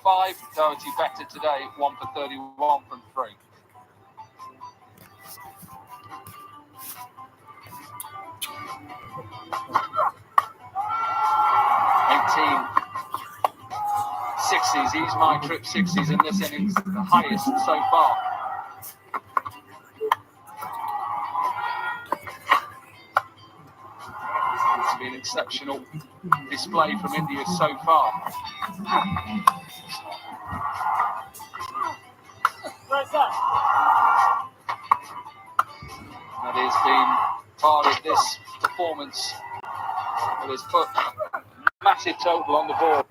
5. Doherty better today, 1 for 31 from 3. Sixties. He's my trip 60s in this innings, the highest so far. It's been an exceptional display from India so far. That has been part of this performance that has put a massive total on the board.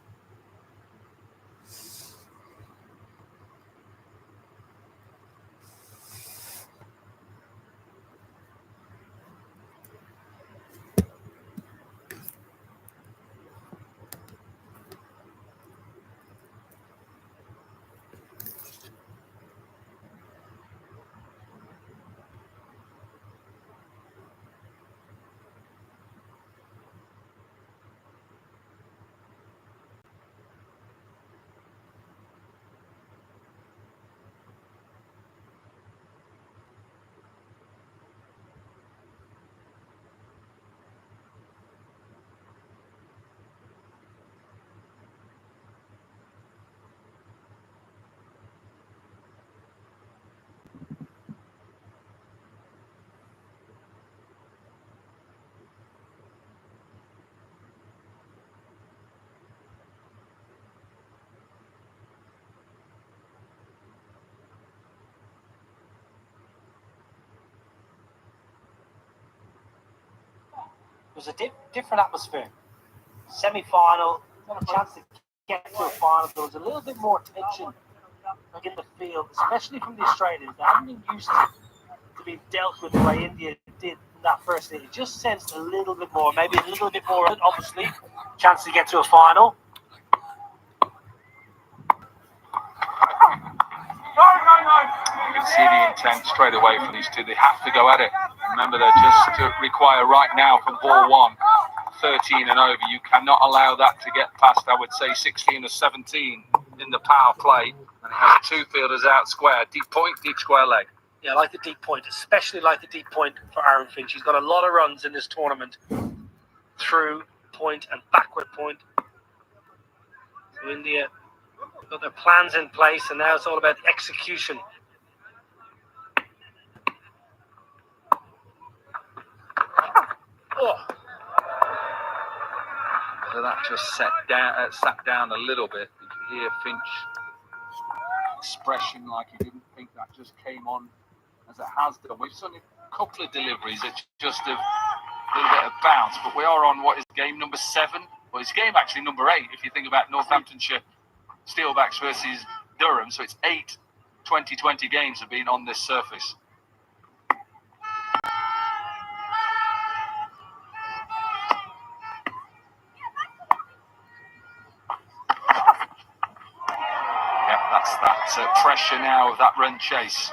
It was a different atmosphere. Semi-final, not a chance to get to a final. There was a little bit more tension in the field, especially from the Australians. They haven't been used to being dealt with the way India did in that first inning. It just sensed a little bit more, maybe a little bit more, obviously, chance to get to a final. You can see the intent straight away from these two. They have to go at it. Remember, they're just require right now from ball 1, 13 and over. You cannot allow that to get past, I would say, 16 or 17 in the power play. And he has 2 fielders out square, deep point, deep square leg. Yeah, I like the deep point, especially like the deep point for Aaron Finch. He's got a lot of runs in this tournament through point and backward point. So India got their plans in place, and now it's all about the execution. Oh. So that just sat down a little bit. You could hear Finch expression like he didn't think that just came on as it has done. We've seen a couple of deliveries that just have a little bit of bounce, but we are on what is game number 7. Well, it's game actually number 8 if you think about Northamptonshire Steelbacks versus Durham. So it's 8 2020 games have been on this surface. Yep, that's that pressure now of that run chase.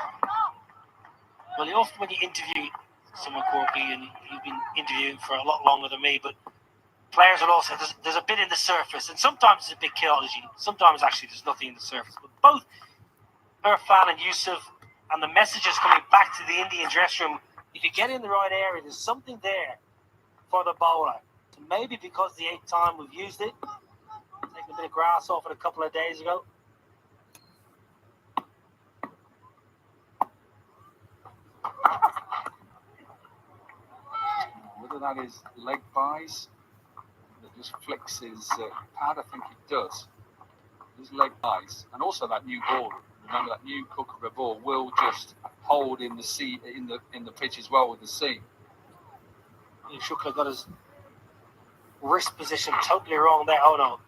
Well, often when you interview someone, Corky, and you've been interviewing for a lot longer than me, but players will also, there's a bit in the surface, and sometimes it's a bit chaotic. Sometimes actually there's nothing in the surface. But both Irfan and Yusuf, and the messages coming back to the Indian dressing room, if you get in the right area, there's something there for the bowler. So maybe because the 8th time we've used it, taking a bit of grass off it a couple of days ago. Whether that is leg buys that just flicks his pad, I think it does. His leg buys, and also that new ball. Remember that new Kookaburra ball will just hold in the sea in the pitch as well with the seam. Shukla got his wrist position totally wrong there. Oh no,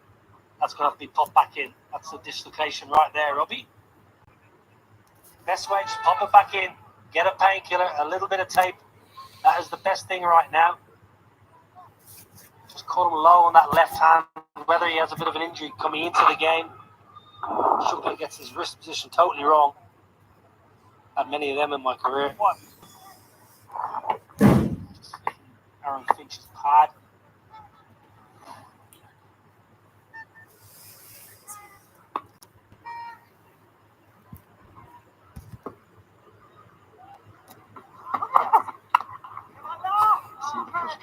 that's going to have to be popped back in. That's a dislocation right there, Robbie. Best way, just pop it back in. Get a painkiller, a little bit of tape. That is the best thing right now. Just caught him low on that left hand. Whether he has a bit of an injury coming into the game. Shukla gets his wrist position totally wrong. Had many of them in my career. Aaron Finch's pad.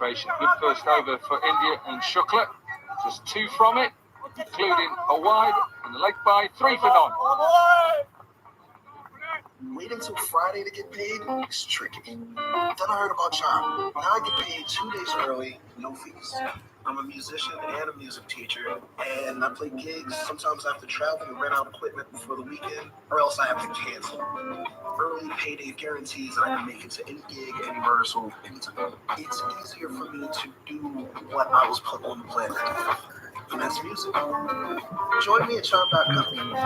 demonstration. Good first over for India and Shukla. Just 2 from it, including a wide and the leg by 3 for none. Waiting until Friday to get paid is tricky. Then I heard about Chime. Now I get paid 2 days early, no fees. I'm a musician and a music teacher, and I play gigs. Sometimes I have to travel and rent out equipment before the weekend, or else I have to cancel. Early payday guarantees that I can make it to any gig, any rehearsal, anytime. It's easier for me to do what I was put on the planet, and that's music. Join me at Chime.com.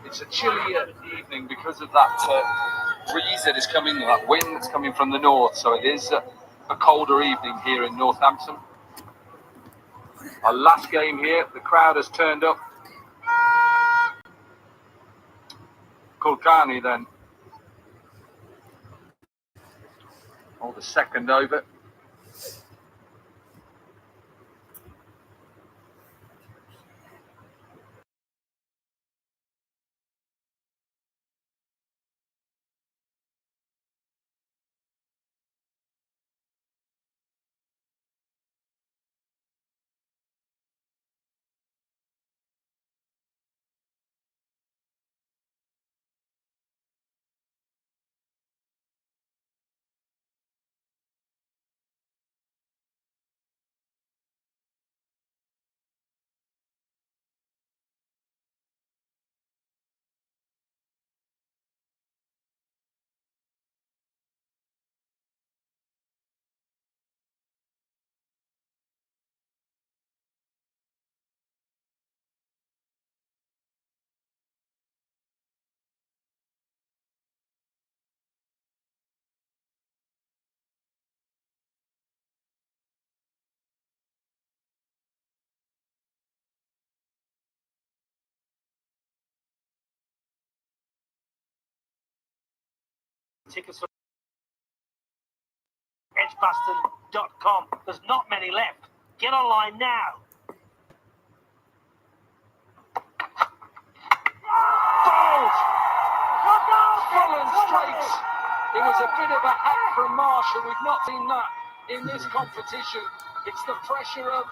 It's a chilly evening because of that breeze that is coming, that wind that's coming from the north. So it is a colder evening here in Northampton. Our last game here, the crowd has turned up. Kulkarni then. Oh, the second over. Tickets for edgbaston.com. There's not many left. Get online now. Fulham strikes. It was a bit of a hack from Marshall. We've not seen that in this competition. It's the pressure of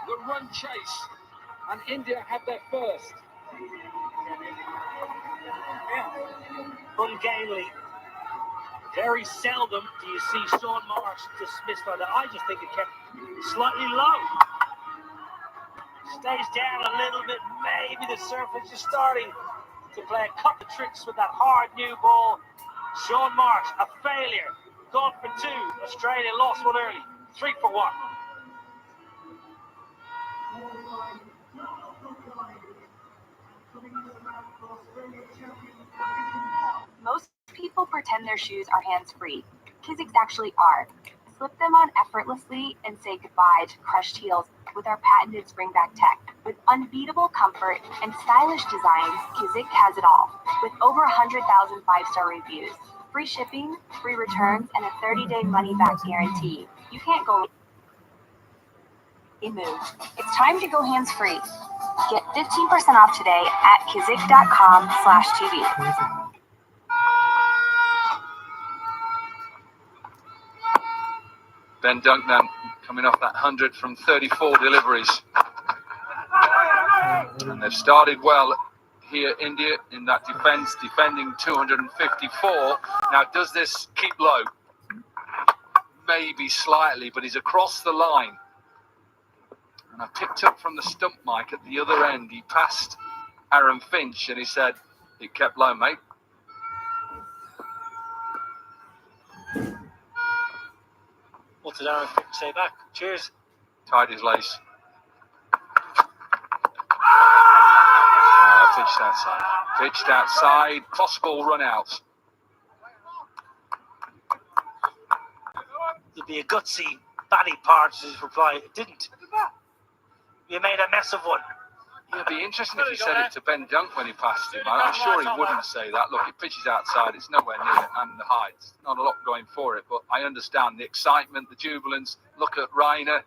the run chase. And India had their first. Ungainly. Very seldom do you see Sean Marsh dismissed like that. I just think it kept slightly low. Stays down a little bit. Maybe the surface is starting to play a couple of tricks with that hard new ball. Sean Marsh, a failure. Gone for 2. Australia lost one early. 3 for 1. Most people pretend their shoes are hands-free. Kizik's actually are. Slip them on effortlessly and say goodbye to crushed heels with our patented springback tech. With unbeatable comfort and stylish designs, Kizik has it all. With over 100,000 5-star reviews, free shipping, free returns, and a 30-day money-back guarantee. You can't go in mood. It's time to go hands-free. Get 15% off today at kizik.com/TV. Ben Dunknan coming off that 100 from 34 deliveries. And they've started well here, India, in that defence, defending 254. Now, does this keep low? Maybe slightly, but he's across the line. And I picked up from the stump mic at the other end. He passed Aaron Finch and he said, it kept low, mate. What did Aaron Finch say back? Cheers. Tied his lace. Pitched outside. Pitched outside. Possible run-outs. There'd be a gutsy, batty part to his reply. It didn't. You made a mess of one. It'd be interesting if he said it to Ben Dunk when he passed him. I'm sure he wouldn't say that. Look, it pitches outside. It's nowhere near it, and the height. Not a lot going for it, but I understand the excitement, the jubilance. Look at Raina.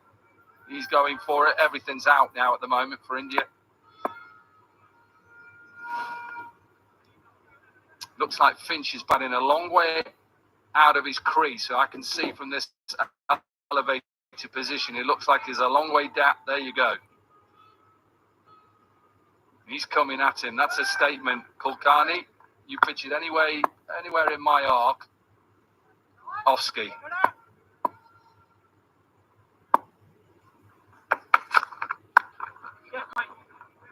He's going for it. Everything's out now at the moment for India. Looks like Finch is batting a long way out of his crease. So I can see from this elevated position, it looks like he's a long way down. There you go. He's coming at him. That's a statement. Kulkarni, you pitch it anywhere in my arc. Oski.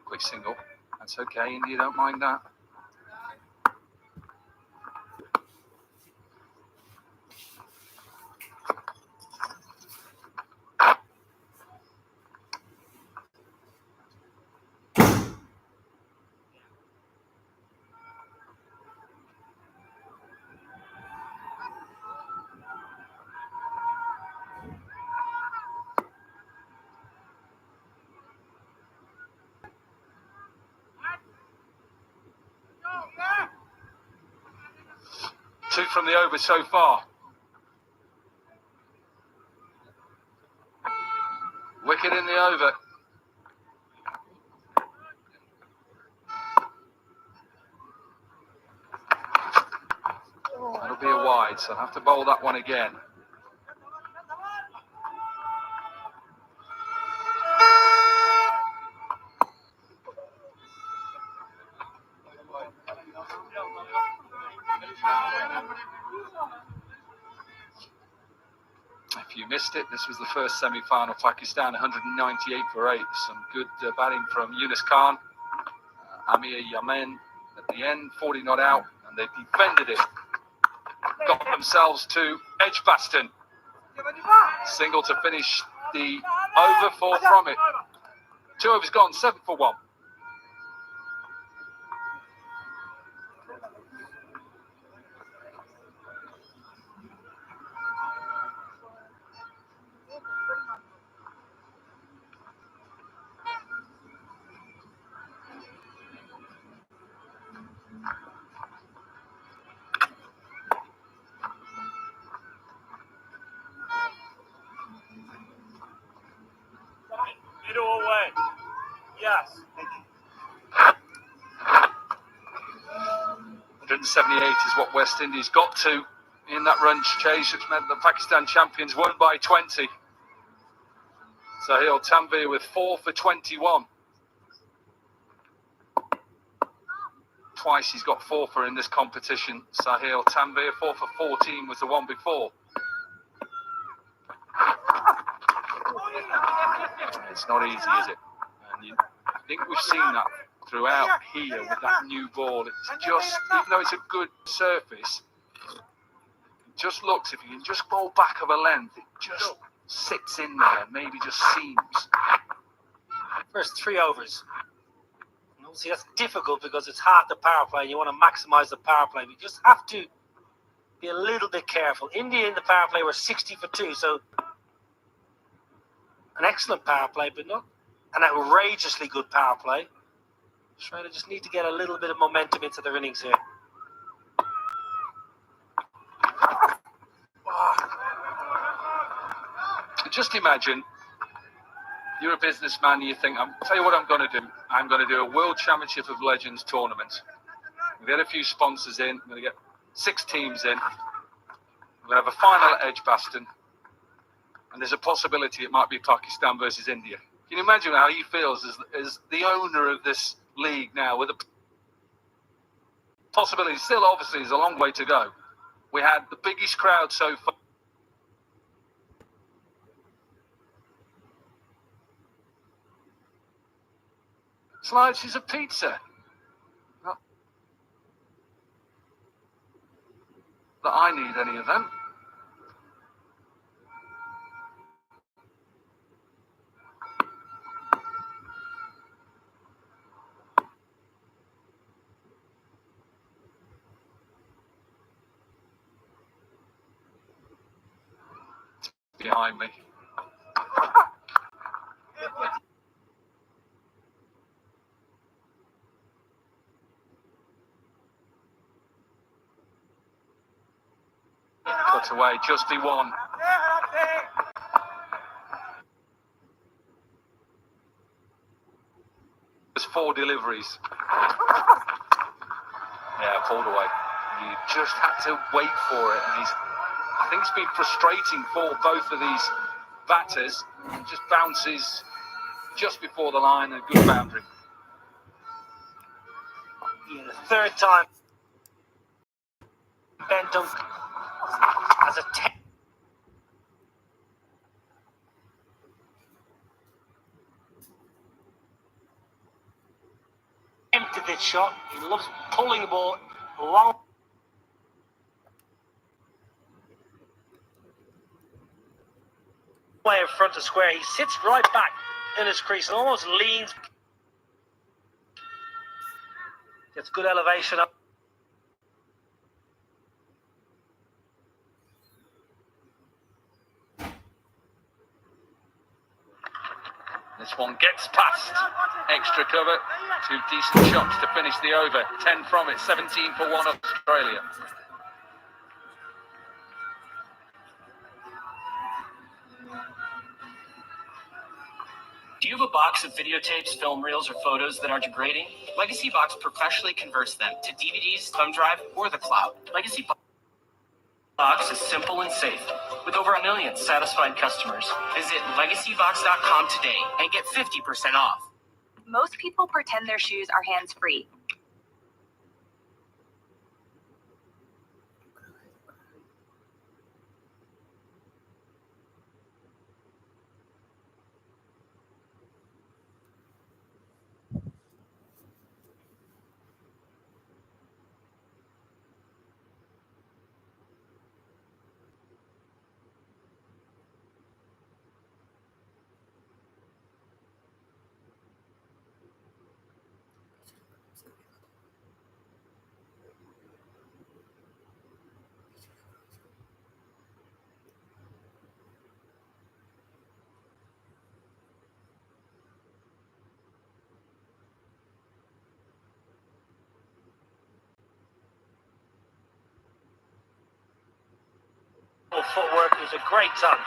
Quick single. That's okay, India don't mind that. Two from the over so far. Wicket in the over. That'll be a wide, so I'll have to bowl that one again. If you missed it, this was the first semi-final. Pakistan 198 for 8. Some good batting from Yunus Khan. Amir Yamen at the end, 40 not out, and they defended it. Got themselves to Edgbaston. Single to finish the over, 4 from it. 2 overs gone, 7 for 1. Middle away. Yes. 178 is what West Indies got to in that run chase, which meant the Pakistan champions won by 20. Sahil Tanvir with 4 for 21. Twice he's got 4 for in this competition. Sahil Tanvir, 4 for 14 was the one before. It's not easy, is it? And I think we've seen that throughout here with that new ball. It's just, even though it's a good surface, it just looks, if you can just go back of a length, it just sits in there, maybe just seems. First 3 overs. And obviously that's difficult because it's half the power play and you want to maximise the power play. We just have to be a little bit careful. India in the power play were 60 for 2, so an excellent power play, but not an outrageously good power play. Australia just need to get a little bit of momentum into their innings here. Just imagine you're a businessman, you think, I'll tell you what I'm going to do. I'm going to do a World Championship of Legends tournament. We'll get a few sponsors in. I'm going to get 6 teams in. We're going to have a final at Edgbaston. And there's a possibility it might be Pakistan versus India. Can you imagine how he feels as the owner of this league now, with the possibility? Still, obviously, there's a long way to go. We had the biggest crowd so far. Slices of pizza. Not that I need any of them. Behind me. Cut away, just be one. There's 4 deliveries. Yeah, pulled away. You just had to wait for it, and I think it's been frustrating for both of these batters. It just bounces just before the line, a good boundary. Yeah, the third time Ben Dunk has a 10. Empty this shot. He loves pulling the ball long way in front of square. He sits right back in his crease and almost leans. Gets good elevation up. This one gets past extra cover. Two decent shots to finish the over. 10 from it, 17 for 1 Australia. Do you have a box of videotapes, film reels, or photos that are degrading? Legacy Box professionally converts them to DVDs, thumb drive, or the cloud. Legacy Box is simple and safe, with over 1 million satisfied customers. Visit legacybox.com today and get 50% off. Most people pretend their shoes are hands-free. Footwork is a great ton.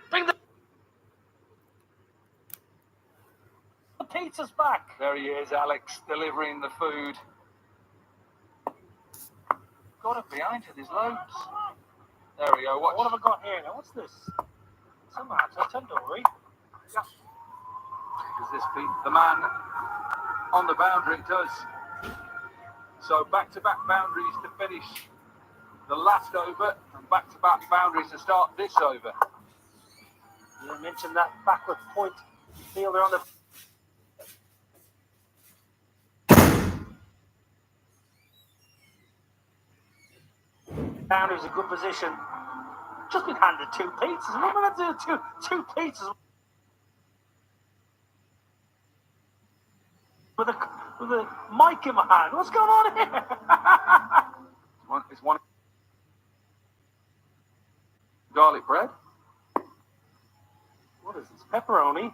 Bring the pizzas back. There he is, Alex, delivering the food. Got it behind with his loads. There we go. What have I got here now? What's this? Tomato tandoori. Yeah. Does this beat the man on the boundary? It does. So back-to-back boundaries to finish the last over, and back-to-back boundaries to start this over. You mentioned that backward point fielder on the. Boundary's a good position. Just been handed 2 pizzas. What am I going to do? Two pizzas with a mic in my hand. What's going on here? It's one garlic bread. What is this? Pepperoni.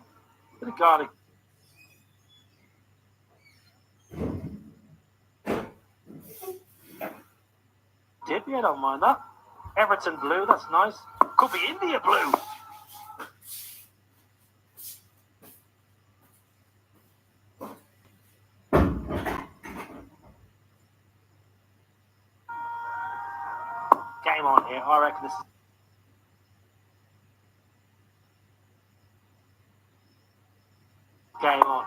Bit of garlic. Dippy, I don't mind that. Everton blue, that's nice. Could be India blue. Game on here. I reckon this is. Game on.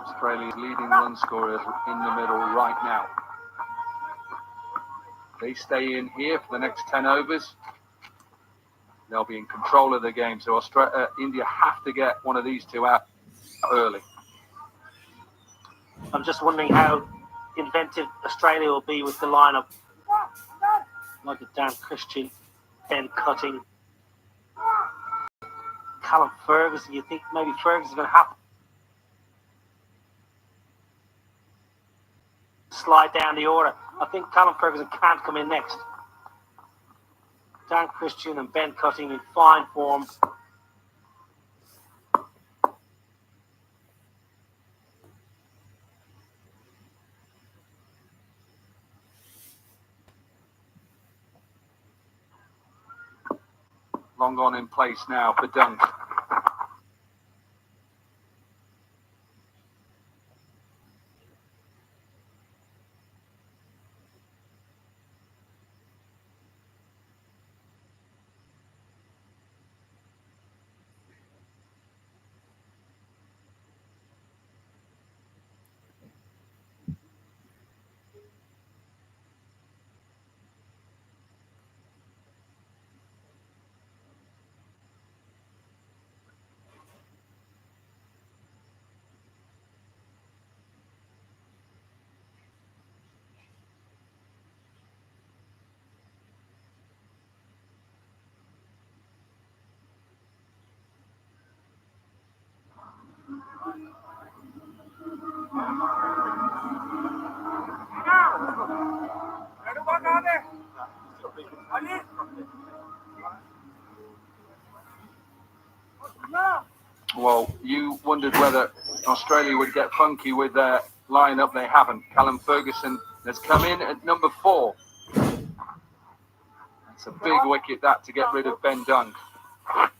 Australia's leading run scorers in the middle right now. They stay in here for the next 10 overs. They'll be in control of the game. So India have to get one of these two out early. I'm just wondering how inventive Australia will be with the lineup. Like a Dan Christian, Ben Cutting, Callum Ferguson. You think maybe Ferguson's going to have to slide down the order. I think Callum Ferguson can't come in next. Dan Christian and Ben Cutting in fine form. long on in place now for Dunk. Well, you wondered whether Australia would get funky with their lineup. They haven't. Callum Ferguson has come in at number 4. It's a big wicket that to get rid of Ben Dunk.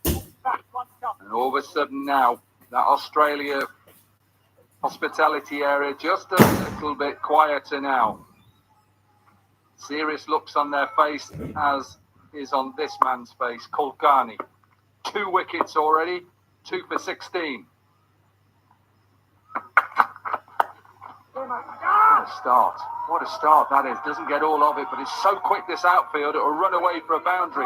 And all of a sudden now, that Australia hospitality area just a little bit quieter now. Serious looks on their face, as is on this man's face, Kulkarni. 2 wickets already, 2 for 16. What a start that is. Doesn't get all of it, but it's so quick, this outfield, it'll run away for a boundary.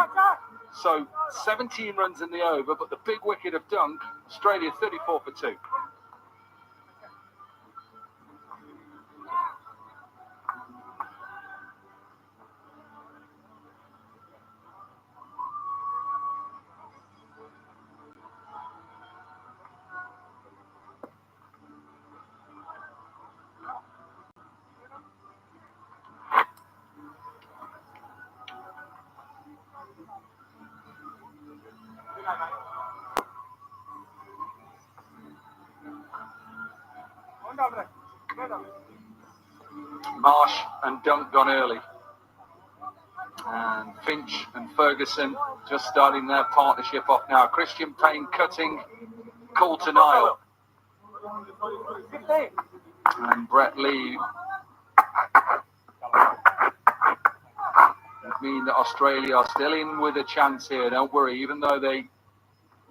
So 17 runs in the over, but the big wicket of Dunk, Australia 34 for 2. Marsh and Dunk gone early. And Finch and Ferguson just starting their partnership off now. Christian Payne cutting, Colton Isle. And Brett Lee. It means that Australia are still in with a chance here. Don't worry, even though they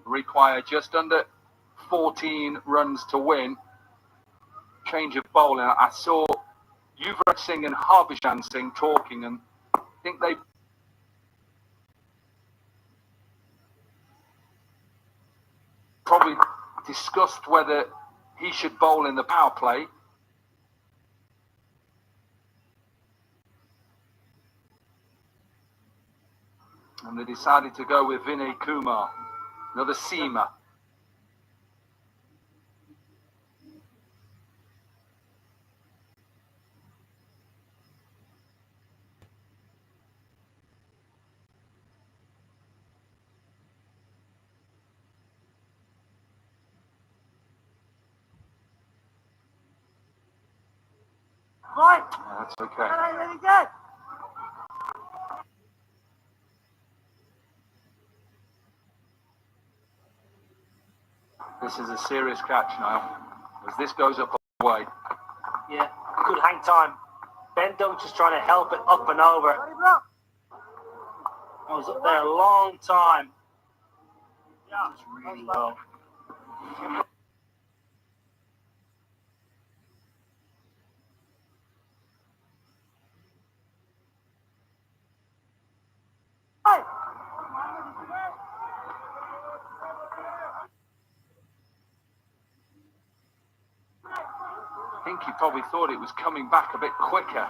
require just under 14 runs to win. Change of bowling. I saw Yuvraj Singh and Harbhajan Singh talking, and I think they probably discussed whether he should bowl in the power play. And they decided to go with Vinay Kumar, another seamer. Right. That's okay. Really good. This is a serious catch now, as this goes up away. Yeah, good hang time. Ben Dunk just trying to help it up and over. I was up there a long time. Yeah, it's really low. I think he probably thought it was coming back a bit quicker.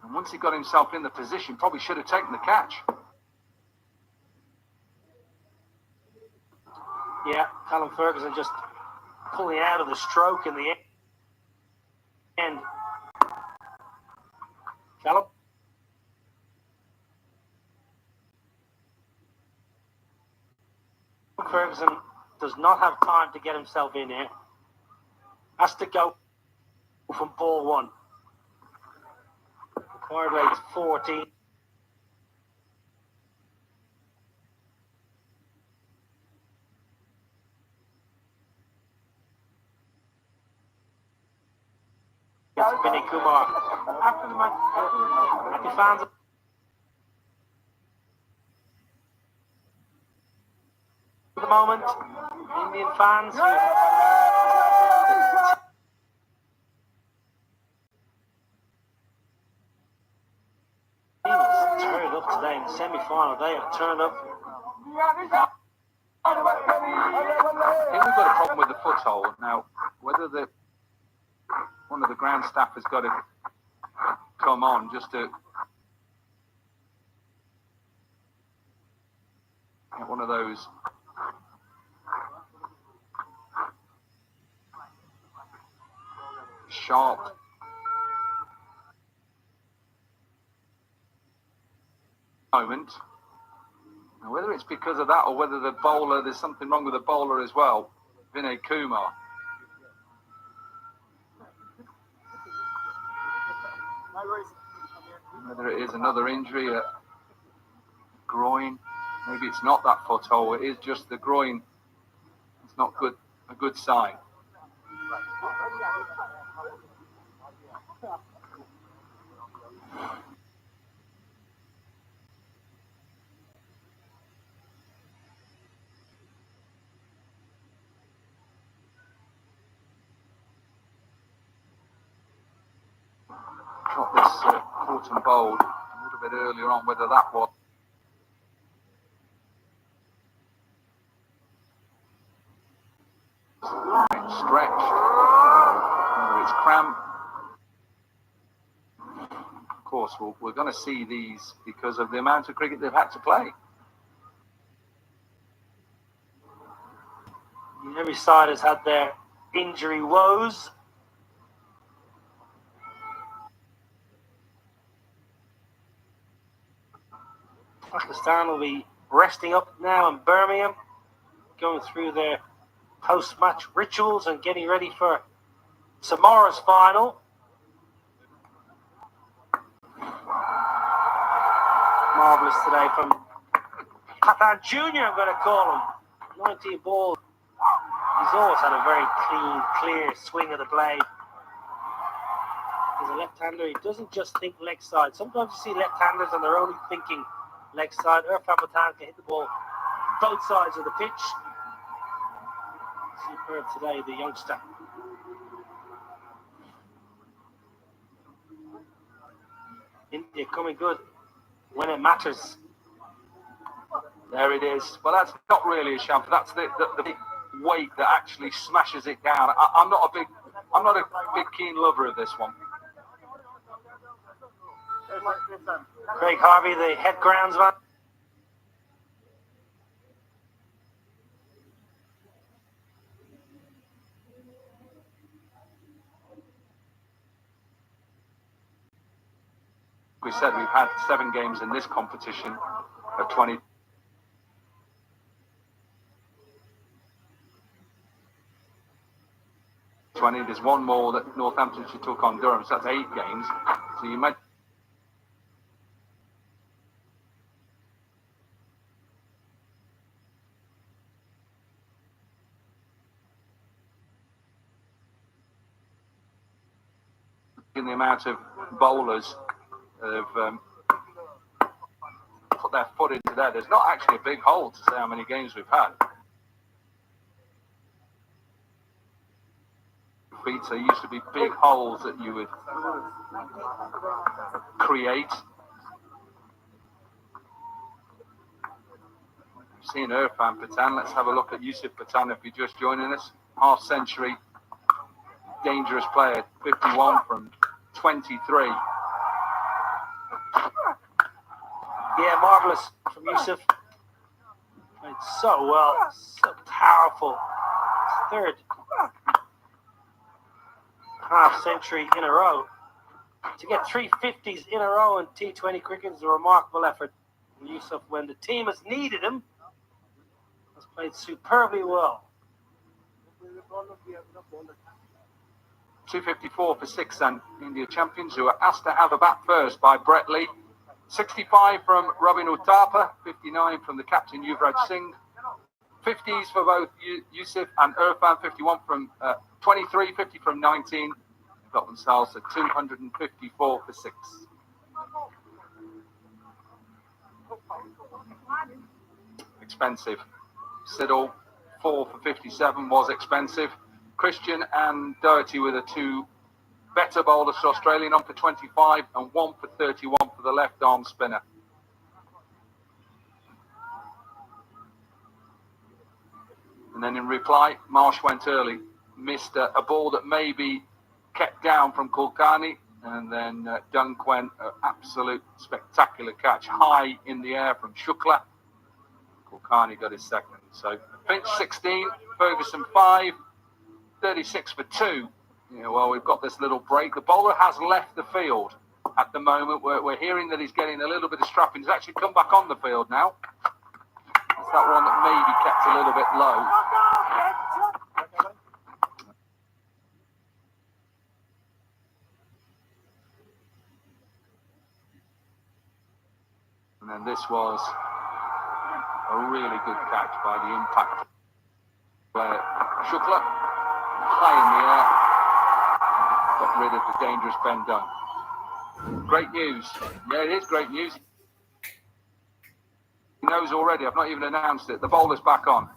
And once he got himself in the position, probably should have taken the catch. Yeah, Callum Ferguson just pulling out of the stroke in the end. Callum? Ferguson does not have time to get himself in here. Has to go from ball 1. Required rate's 14. Vinay Kumar. After the match, happy fans. At the moment, Indian fans who teams turned up today in the semi-final. They have turned up. I think we've got a problem with the foothold now. Whether one of the ground staff has got to come on just to get one of those sharp moment. And whether it's because of that or whether the bowler, there's something wrong with the bowler as well, Vinay Kumar. Whether it is another injury, a groin, maybe it's not that foothold, it is just the groin. It's not good, a good sign. Got this caught and bowled a little bit earlier on, whether that was stretched, whether it's cramp. Of course, we're going to see these because of the amount of cricket they've had to play. Every side has had their injury woes. Pakistan will be resting up now in Birmingham, going through their post-match rituals and getting ready for tomorrow's final. Marvellous today from Pathan Jr., I'm going to call him. 19 balls. He's always had a very clean, clear swing of the blade. He's a left-hander. He doesn't just think leg side. Sometimes you see left-handers and they're only thinking leg side. Irfan Pathan can hit the ball both sides of the pitch. Superb today, the youngster. India coming good when it matters. There it is. Well, that's not really a champ. That's the big weight that actually smashes it down. I'm not a big keen lover of this one. Craig Harvey, the head groundsman. We said we've had 7 games in this competition of 20. There's one more that Northamptonshire took on Durham, so that's 8 games. So you might. In the amount of bowlers that have put their foot into there, there's not actually a big hole to say how many games we've had. There used to be big holes that you would create. We've seen Irfan Pathan. Let's have a look at Yusuf Pathan if you're just joining us. Half century, dangerous player, 51 from 23. Yeah, marvellous from Yusuf. Played so well, so powerful. Third half century in a row. To get 350s in a row in T20 cricket is a remarkable effort. Yusuf, when the team has needed him, has played superbly well. 254 for 6 and India champions, who are asked to have a bat first by Brett Lee. 65 from Robin Uthappa, 59 from the captain Yuvraj Singh. 50s for both Yusuf and Irfan, 51 from 23, 50 from 19. got themselves to 254 for 6. Expensive. Siddle, 4 for 57 was expensive. Christian and Doherty were the two better bowlers for Australian, on for 25 and 1 for 31 for the left arm spinner. And then in reply, Marsh went early, missed a ball that maybe kept down from Kulkarni, and then Dunk went an absolute spectacular catch high in the air from Shukla. Kulkarni got his second. So Finch 16, Ferguson 5, 36 for 2. Yeah, well, we've got this little break. The bowler has left the field at the moment. We're hearing that he's getting a little bit of strapping. He's actually come back on the field now. It's that one that maybe kept a little bit low. And then this was a really good catch by the impact player Shukla, high in the air, got rid of the dangerous Ben Dunn. Great news. Yeah, it is great news. He knows already, I've not even announced it. The bowler's back on.